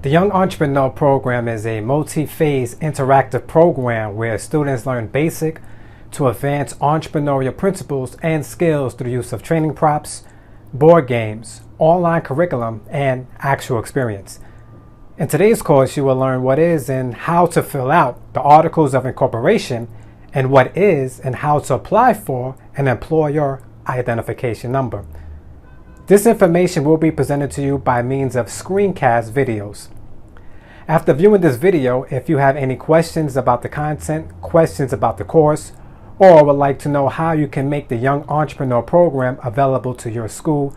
The Young Entrepreneur Program is a multi-phase interactive program where students learn basic to advanced entrepreneurial principles and skills through the use of training props, board games, online curriculum, and actual experience. In today's course, you will learn what is and how to fill out the Articles of Incorporation and what is and how to apply for an employer identification number. This information will be presented to you by means of screencast videos. After viewing this video, if you have any questions about the content, questions about the course, or would like to know how you can make the Young Entrepreneur Program available to your school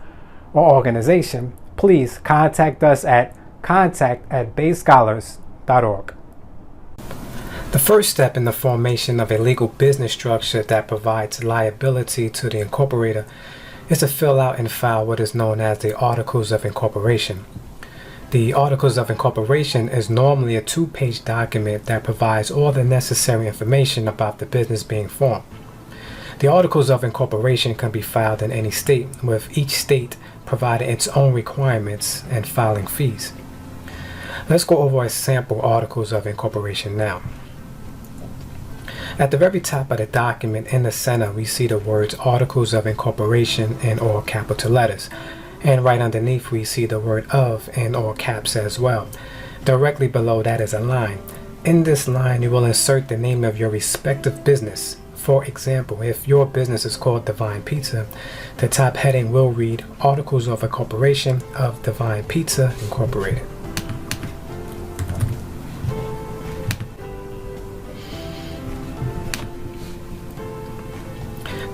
or organization, please contact us at contact@bayscholars.org. The first step in the formation of a legal business structure that provides liability to the incorporator is to fill out and file what is known as the Articles of Incorporation. The Articles of Incorporation is normally a 2-page document that provides all the necessary information about the business being formed. The Articles of Incorporation can be filed in any state, with each state providing its own requirements and filing fees. Let's go over a sample Articles of Incorporation now. At the very top of the document in the center, we see the words Articles of Incorporation in all capital letters. And right underneath, we see the word of in all caps as well. Directly below that is a line. In this line, you will insert the name of your respective business. For example, if your business is called Divine Pizza, the top heading will read Articles of Incorporation of Divine Pizza Incorporated.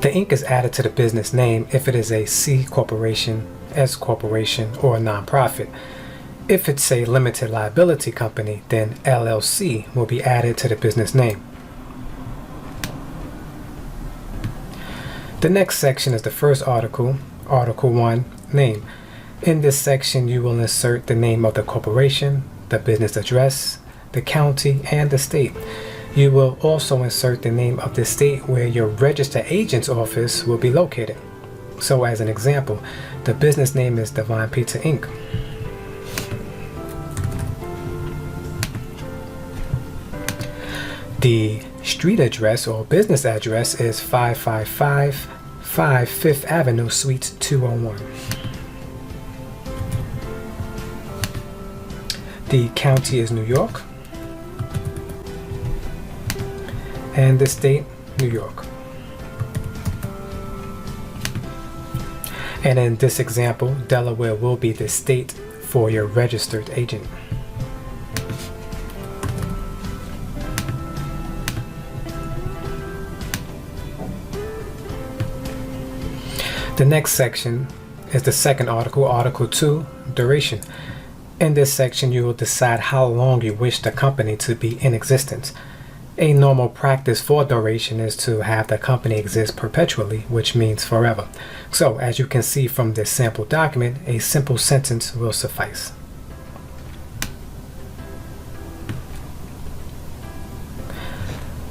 The Inc. is added to the business name if it is a C corporation, S corporation, or a nonprofit. If it's a limited liability company, then LLC will be added to the business name. The next section is the first article, Article 1, Name. In this section, you will insert the name of the corporation, the business address, the county, and the state. You will also insert the name of the state where your registered agent's office will be located. So as an example, the business name is Divine Pizza Inc. The street address or business address is 555 5th Avenue, Suite 201. The county is New York. And the state, New York. And in this example, Delaware will be the state for your registered agent. The next section is the second article, Article 2, Duration. In this section, you will decide how long you wish the company to be in existence. A normal practice for duration is to have the company exist perpetually, which means forever. So, as you can see from this sample document, a simple sentence will suffice.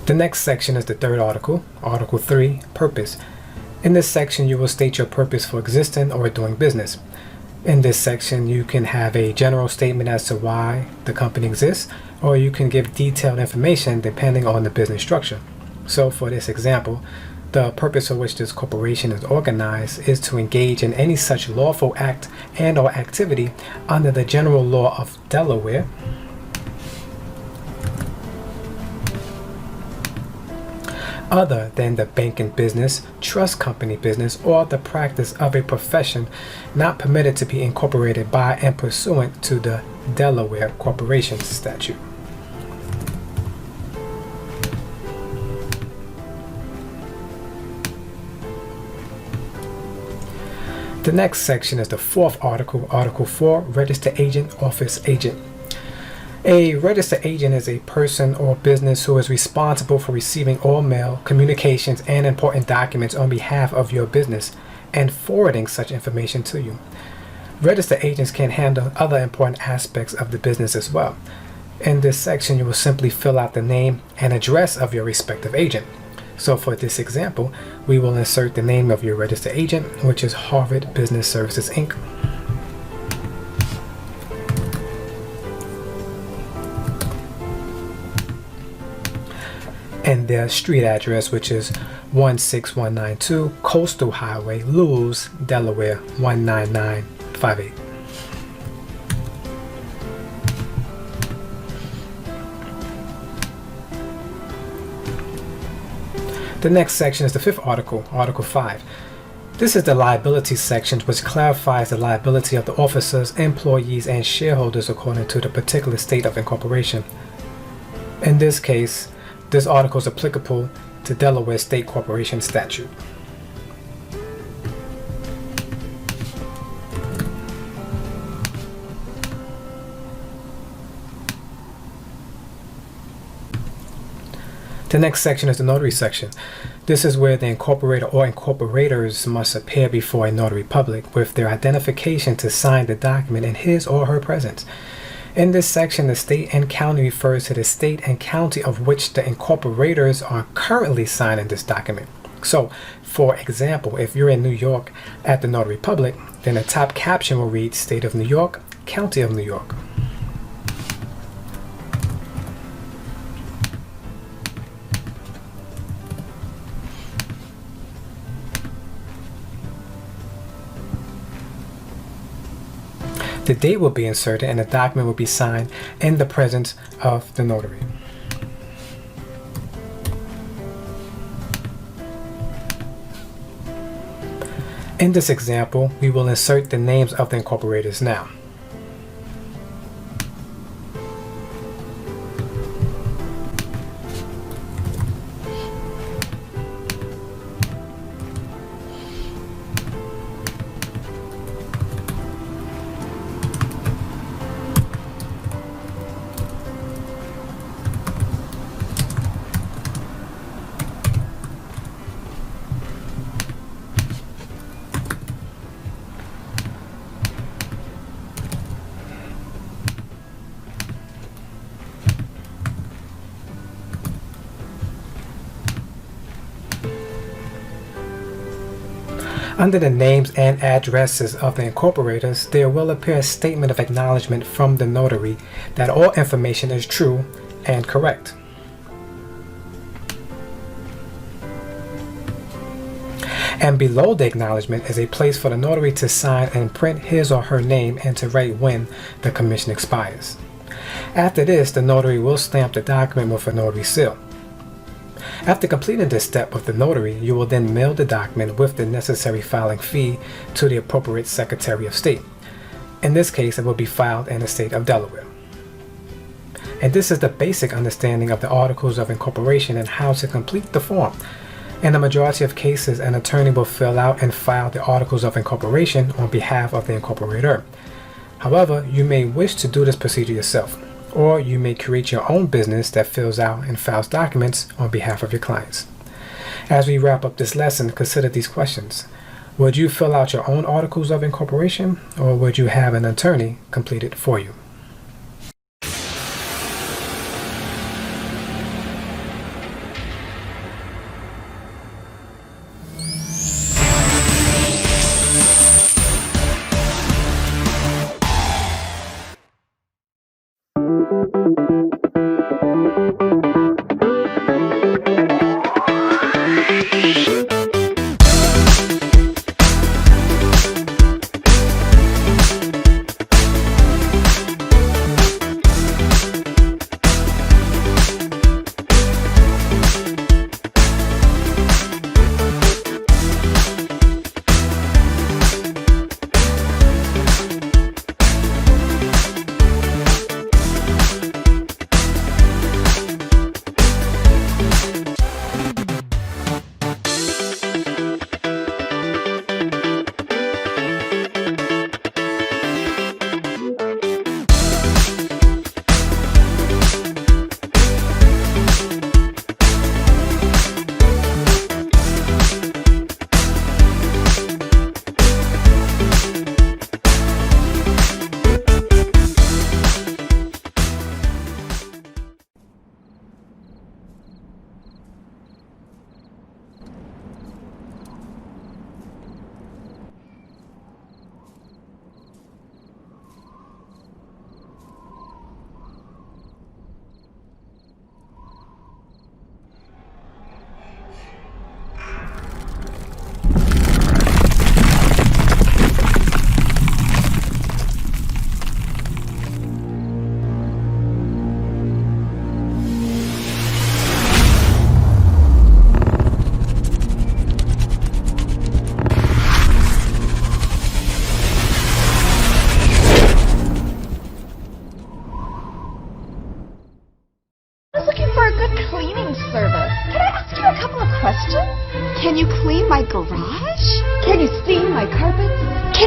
The next section is the third article, Article 3, Purpose. In this section, you will state your purpose for existing or doing business. In this section, you can have a general statement as to why the company exists, or you can give detailed information depending on the business structure. So for this example, the purpose for which this corporation is organized is to engage in any such lawful act and or activity under the general law of Delaware, other than the banking business, trust company business, or the practice of a profession not permitted to be incorporated by and pursuant to the Delaware Corporation Statute. The next section is the fourth article, Article 4, Registered Agent, Office Agent. A registered agent is a person or business who is responsible for receiving all mail, communications, and important documents on behalf of your business and forwarding such information to you. Registered agents can handle other important aspects of the business as well. In this section, you will simply fill out the name and address of your respective agent. So for this example, we will insert the name of your registered agent, which is Harvard Business Services, Inc. and their street address, which is 16192 Coastal Highway, Lewes, Delaware 19958. The next section is the fifth article, Article 5. This is the liability section, which clarifies the liability of the officers, employees, and shareholders according to the particular state of incorporation. In this case, this article is applicable to Delaware State Corporation Statute. The next section is the notary section. This is where the incorporator or incorporators must appear before a notary public with their identification to sign the document in his or her presence. In this section, the state and county refers to the state and county of which the incorporators are currently signing this document. So, for example, if you're in New York at the notary public, then the top caption will read State of New York, County of New York. The date will be inserted and the document will be signed in the presence of the notary. In this example, we will insert the names of the incorporators now. Under the names and addresses of the incorporators, there will appear a statement of acknowledgement from the notary that all information is true and correct. And below the acknowledgement is a place for the notary to sign and print his or her name and to write when the commission expires. After this, the notary will stamp the document with a notary seal. After completing this step with the notary, you will then mail the document with the necessary filing fee to the appropriate Secretary of State. In this case, it will be filed in the state of Delaware. And this is the basic understanding of the Articles of Incorporation and how to complete the form. In the majority of cases, an attorney will fill out and file the Articles of Incorporation on behalf of the incorporator. However, you may wish to do this procedure yourself, or you may create your own business that fills out and files documents on behalf of your clients. As we wrap up this lesson, consider these questions. Would you fill out your own Articles of Incorporation, or would you have an attorney complete it for you?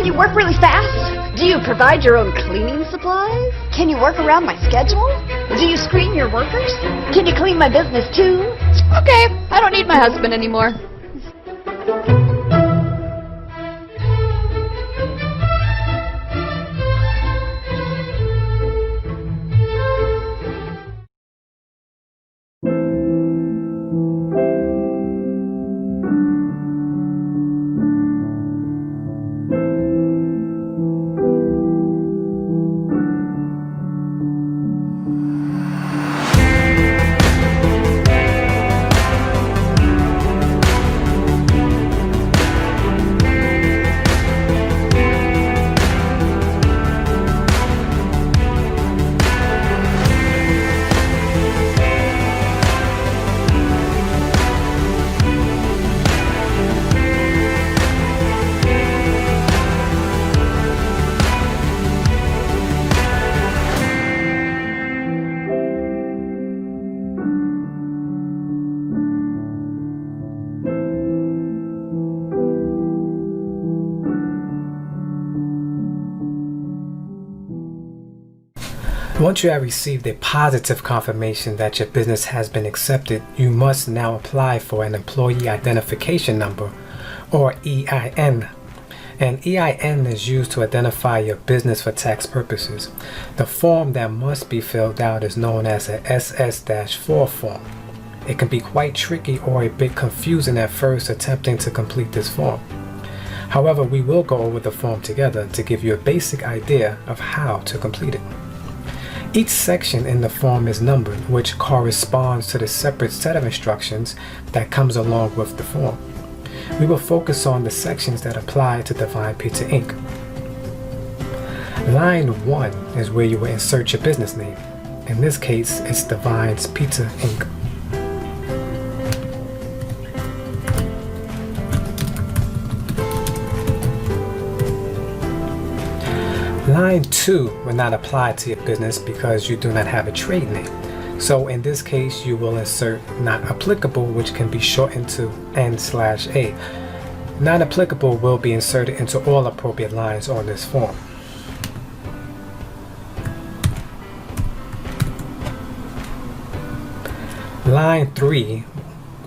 Can you work really fast? Do you provide your own cleaning supplies? Can you work around my schedule? Do you screen your workers? Can you clean my business too? Okay, I don't need my husband anymore. Once you have received a positive confirmation that your business has been accepted, you must now apply for an Employee Identification Number, or EIN. An EIN is used to identify your business for tax purposes. The form that must be filled out is known as a SS-4 form. It can be quite tricky or a bit confusing at first attempting to complete this form. However, we will go over the form together to give you a basic idea of how to complete it. Each section in the form is numbered, which corresponds to the separate set of instructions that comes along with the form. We will focus on the sections that apply to Divine Pizza Inc. Line 1 is where you will insert your business name. In this case, it's Divine's Pizza Inc. Line 2 will not apply to your business because you do not have a trade name. So in this case, you will insert not applicable, which can be shortened to N/A. Not applicable will be inserted into all appropriate lines on this form. Line 3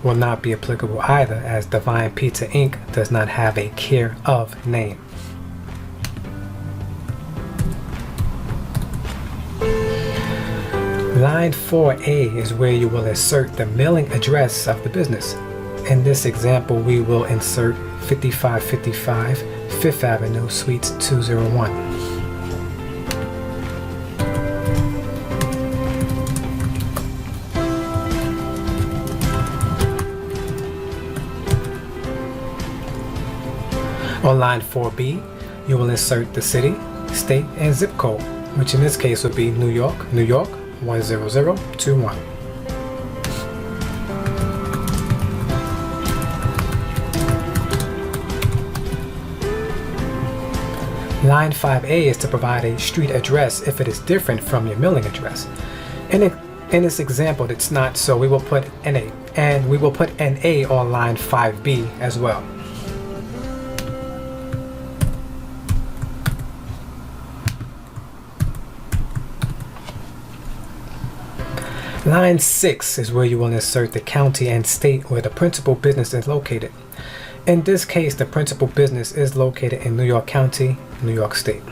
will not be applicable either, as Divine Pizza Inc. does not have a care of name. Line 4A is where you will insert the mailing address of the business. In this example, we will insert 5555 5th Avenue, Suites 201. On line 4B, you will insert the city, state, and zip code, which in this case would be New York, New York 10021. Line 5A is to provide a street address if it is different from your mailing address. In this example, it's not, so we will put NA, and we will put NA on line 5B as well. Line 6 is where you will insert the county and state where the principal business is located. In this case, the principal business is located in New York County, New York State.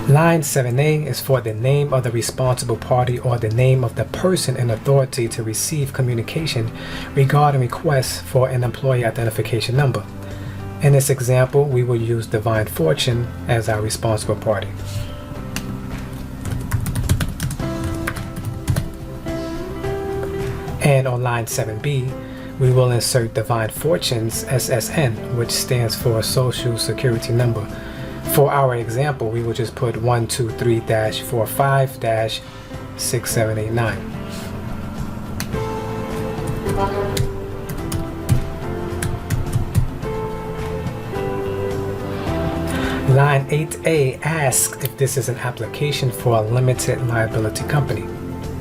Line 7A is for the name of the responsible party or the name of the person in authority to receive communication regarding requests for an employee identification number. In this example, we will use Divine Fortune as our responsible party. And on line 7B, we will insert Divine Fortune's SSN, which stands for Social Security Number. For our example, we will just put 123-45-6789. Line 8A asks if this is an application for a limited liability company.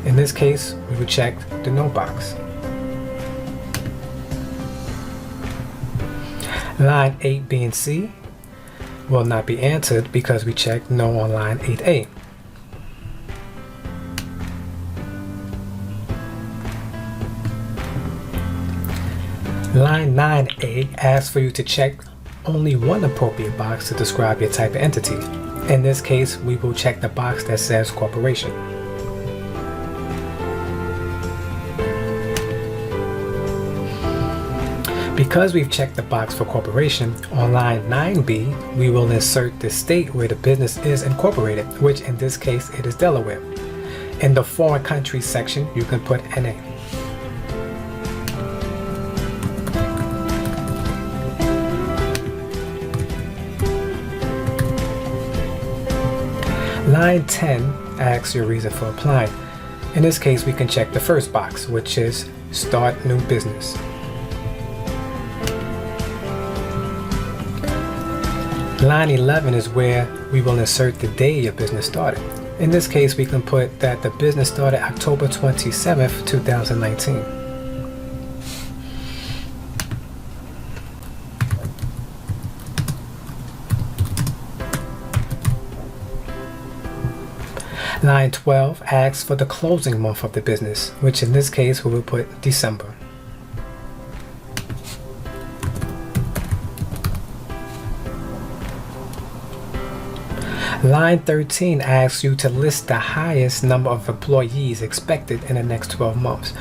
In this case, we would check the no box. Line 8B and C will not be answered because we checked no on line 8A. Line 9A asks for you to check only one appropriate box to describe your type of entity. In this case, we will check the box that says corporation. Because we've checked the box for corporation, on line 9B, we will insert the state where the business is incorporated, which in this case it is Delaware. In the foreign countries section, you can put NA. Line 10 asks your reason for applying. In this case, we can check the first box, which is Start New Business. Line 11 is where we will insert the day your business started. In this case, we can put that the business started October 27th, 2019. Line 12 asks for the closing month of the business, which in this case we will put December. Line 13 asks you to list the highest number of employees expected in the next 12 months.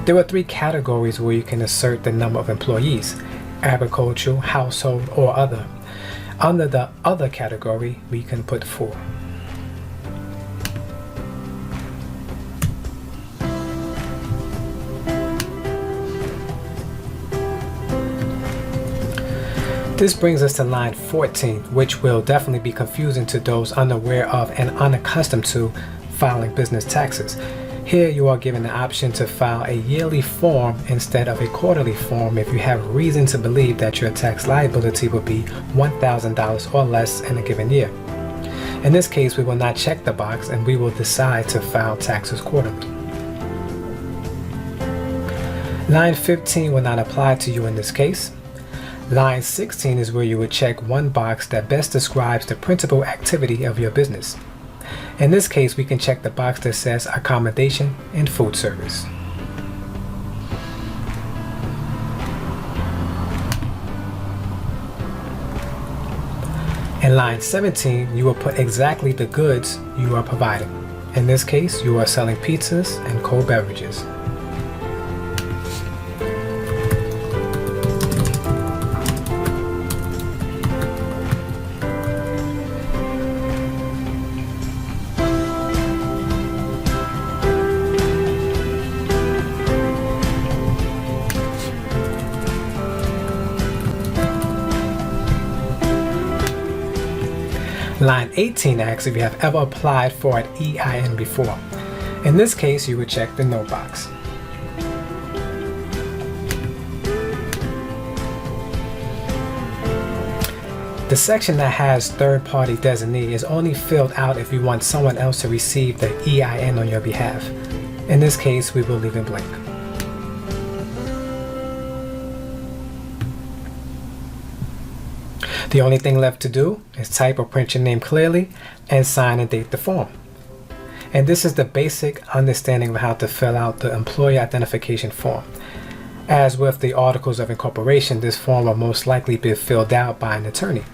There are 3 categories where you can insert the number of employees: agricultural, household, or other. Under the other category, we can put 4. This brings us to line 14, which will definitely be confusing to those unaware of and unaccustomed to filing business taxes. Here you are given the option to file a yearly form instead of a quarterly form if you have reason to believe that your tax liability will be $1,000 or less in a given year. In this case, we will not check the box and we will decide to file taxes quarterly. Line 15 will not apply to you in this case. Line 16 is where you would check one box that best describes the principal activity of your business. In this case, we can check the box that says accommodation and food service. In line 17, you will put exactly the goods you are providing. In this case, you are selling pizzas and cold beverages. Line 18 asks if you have ever applied for an EIN before. In this case, you would check the no box. The section that has third-party designee is only filled out if you want someone else to receive the EIN on your behalf. In this case, we will leave it blank. The only thing left to do is type or print your name clearly and sign and date the form. And this is the basic understanding of how to fill out the employee identification form. As with the articles of incorporation, this form will most likely be filled out by an attorney.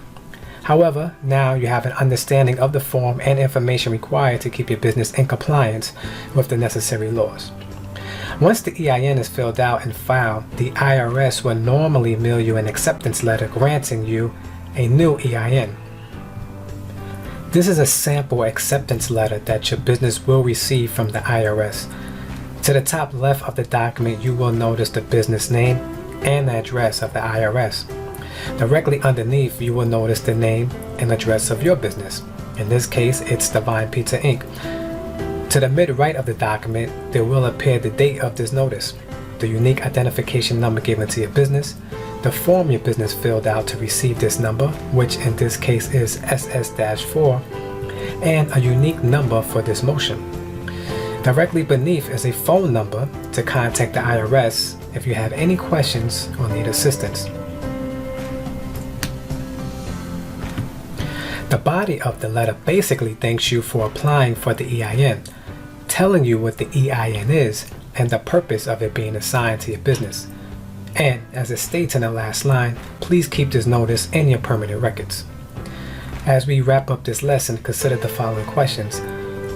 However, now you have an understanding of the form and information required to keep your business in compliance with the necessary laws. Once the EIN is filled out and filed, the IRS will normally mail you an acceptance letter granting you a new EIN. This is a sample acceptance letter that your business will receive from the IRS. To the top left of the document, you will notice the business name and the address of the IRS. Directly underneath, you will notice the name and address of your business. In this case, it's Divine Pizza Inc. To the mid-right of the document, there will appear the date of this notice, the unique identification number given to your business, the form your business filled out to receive this number, which in this case is SS-4, and a unique number for this motion. Directly beneath is a phone number to contact the IRS if you have any questions or need assistance. The body of the letter basically thanks you for applying for the EIN, telling you what the EIN is and the purpose of it being assigned to your business. And as it states in the last line, please keep this notice in your permanent records. As we wrap up this lesson, consider the following questions.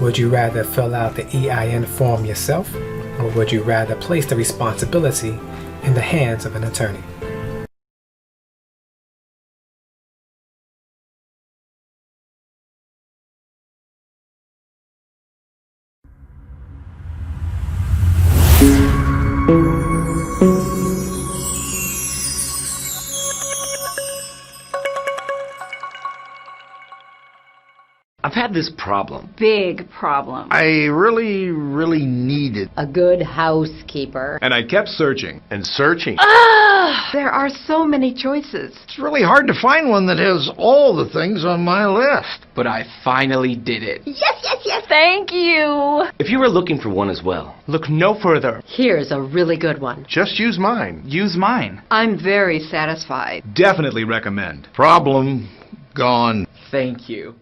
Would you rather fill out the EIN form yourself, or would you rather place the responsibility in the hands of an attorney? I've had this problem. Big problem. I really needed. A good housekeeper. And I kept searching and searching. There are so many choices. It's really hard to find one that has all the things on my list. But I finally did it. Yes. Thank you. If you were looking for one as well, Look no further. Here's a really good one. Just use mine. Use mine. I'm very satisfied. Definitely recommend. Problem gone. thank you.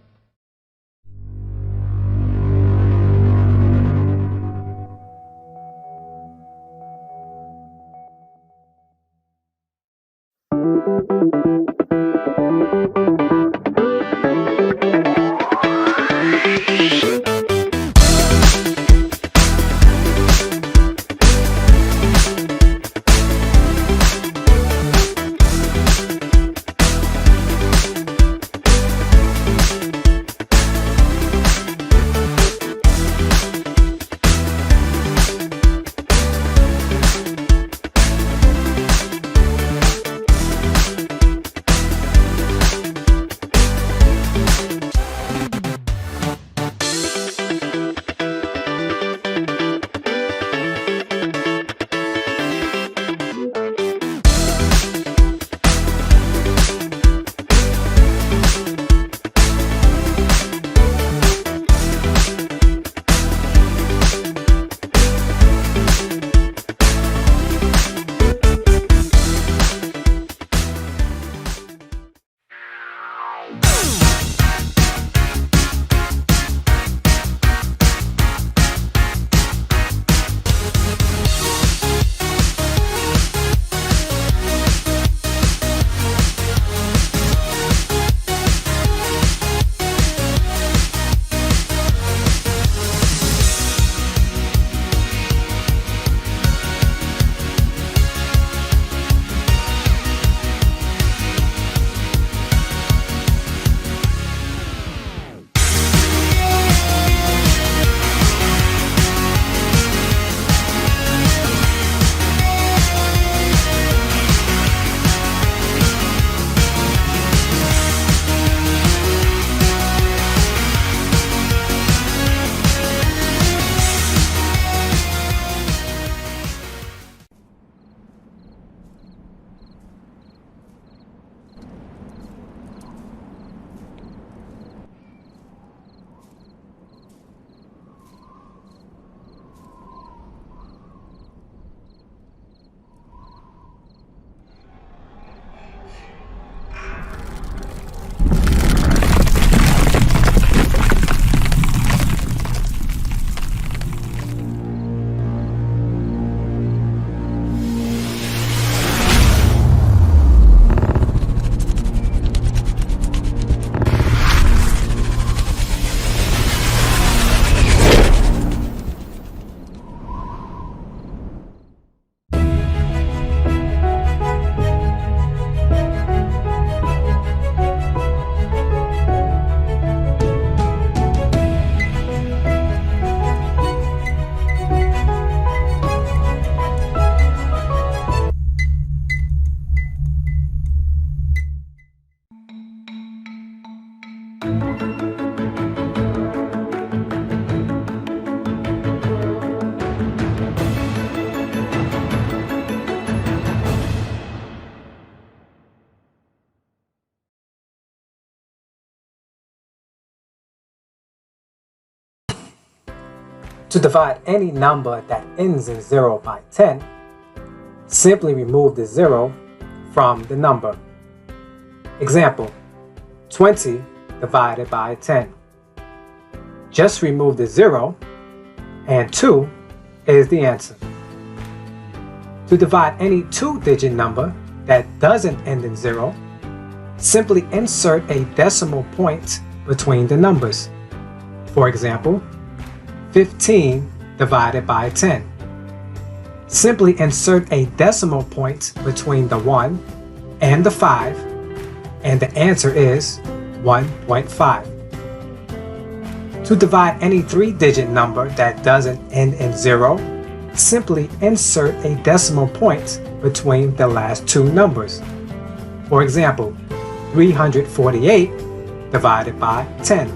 To divide any number that ends in 0 by 10, simply remove the 0 from the number. Example, 20 divided by 10. Just remove the 0 and 2 is the answer. To divide any two-digit number that doesn't end in 0, simply insert a decimal point between the numbers. For example, 15 divided by 10. Simply insert a decimal point between the 1 and the 5, and the answer is 1.5. To divide any three-digit number that doesn't end in 0, simply insert a decimal point between the last two numbers. For example, 348 divided by 10.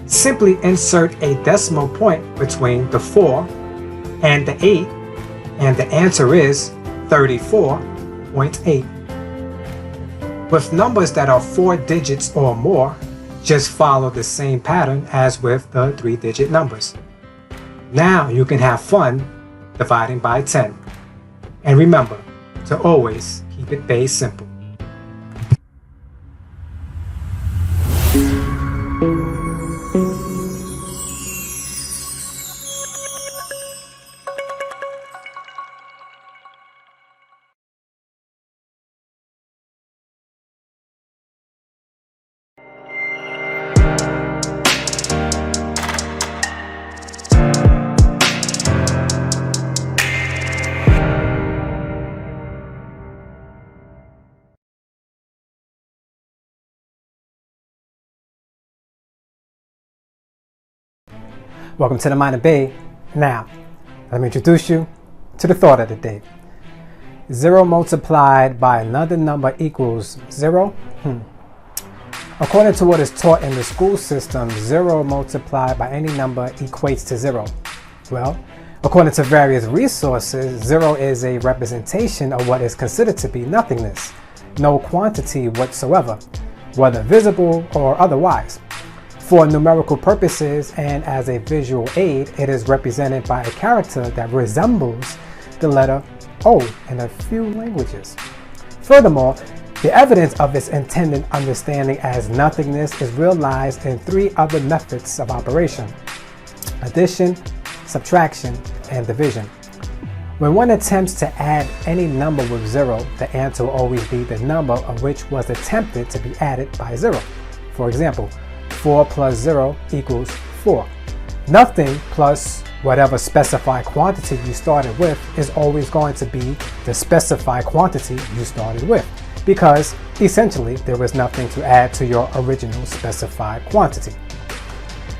Simply insert a decimal point between the 4 and the 8, and the answer is 34.8. With numbers that are 4 digits or more, just follow the same pattern as with the three-digit numbers. Now you can have fun dividing by 10. And remember to always keep it base simple. Welcome to the Mind of Bay. Now, let me introduce you to the thought of the day. 0 multiplied by another number equals 0? According to what is taught in the school system, 0 multiplied by any number equates to 0. Well, according to various resources, 0 is a representation of what is considered to be nothingness, no quantity whatsoever, whether visible or otherwise. For numerical purposes and as a visual aid, it is represented by a character that resembles the letter O in a few languages. Furthermore, the evidence of its intended understanding as nothingness is realized in 3 other methods of operation: addition, subtraction, and division. When one attempts to add any number with 0, the answer will always be the number of which was attempted to be added by 0. For example, 4 plus 0 equals 4. Nothing plus whatever specified quantity you started with is always going to be the specified quantity you started with, because essentially there was nothing to add to your original specified quantity.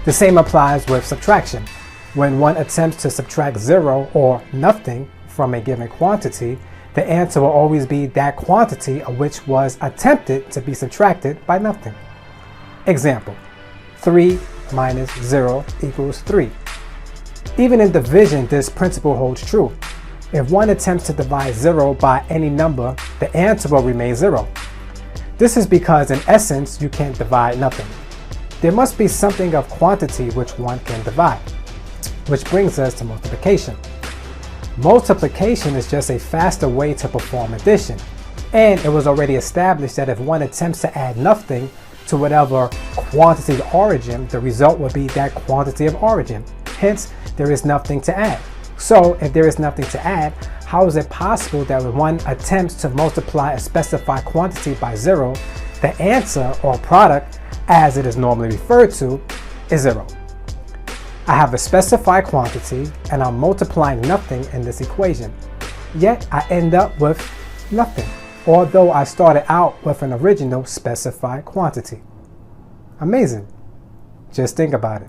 The same applies with subtraction. When one attempts to subtract 0 or nothing from a given quantity, the answer will always be that quantity of which was attempted to be subtracted by nothing. Example, 3 minus 0 equals 3. Even in division, this principle holds true. If one attempts to divide 0 by any number, the answer will remain 0. This is because in essence, you can't divide nothing. There must be something of quantity which one can divide, which brings us to multiplication. Multiplication is just a faster way to perform addition, and it was already established that if one attempts to add nothing to whatever quantity of origin, the result will be that quantity of origin. Hence, there is nothing to add. So, if there is nothing to add, how is it possible that when one attempts to multiply a specified quantity by 0, the answer or product, as it is normally referred to, is 0? I have a specified quantity and I'm multiplying nothing in this equation, yet I end up with nothing, although I started out with an original specified quantity. Amazing. Just think about it.